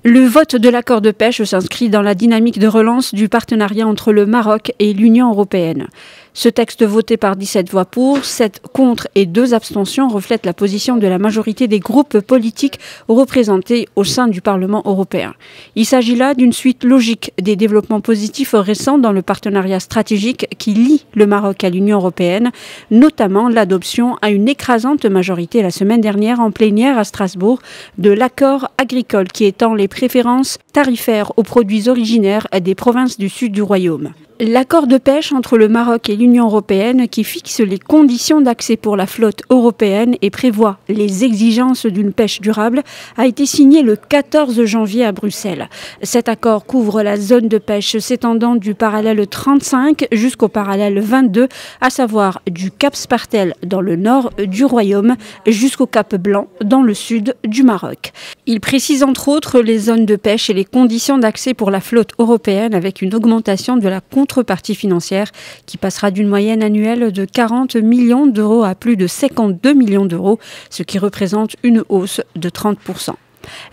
Le vote de l'accord de pêche s'inscrit dans la dynamique de relance du partenariat entre le Maroc et l'Union européenne. Ce texte voté par 17 voix pour, 7 contre et 2 abstentions reflète la position de la majorité des groupes politiques représentés au sein du Parlement européen. Il s'agit là d'une suite logique des développements positifs récents dans le partenariat stratégique qui lie le Maroc à l'Union européenne, notamment l'adoption à une écrasante majorité la semaine dernière en plénière à Strasbourg de l'accord agricole qui étend les préférences tarifaires aux produits originaires des provinces du sud du royaume. L'accord de pêche entre le Maroc et l'Union européenne qui fixe les conditions d'accès pour la flotte européenne et prévoit les exigences d'une pêche durable a été signé le 14 janvier à Bruxelles. Cet accord couvre la zone de pêche s'étendant du parallèle 35 jusqu'au parallèle 22, à savoir du Cap Spartel dans le nord du royaume jusqu'au Cap Blanc dans le sud du Maroc. Il précise entre autres les zones de pêche et les conditions d'accès pour la flotte européenne avec une augmentation de la contrepartie financière qui passera d'une moyenne annuelle de 40 millions d'euros à plus de 52 millions d'euros, ce qui représente une hausse de 30%.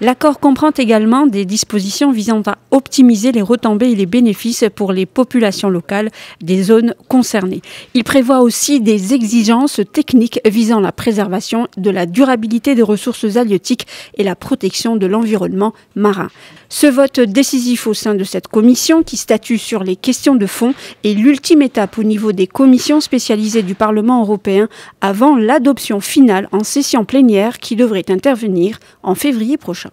L'accord comprend également des dispositions visant à optimiser les retombées et les bénéfices pour les populations locales des zones concernées. Il prévoit aussi des exigences techniques visant la préservation de la durabilité des ressources halieutiques et la protection de l'environnement marin. Ce vote décisif au sein de cette commission qui statue sur les questions de fond est l'ultime étape au niveau des commissions spécialisées du Parlement européen avant l'adoption finale en session plénière qui devrait intervenir en février prochain.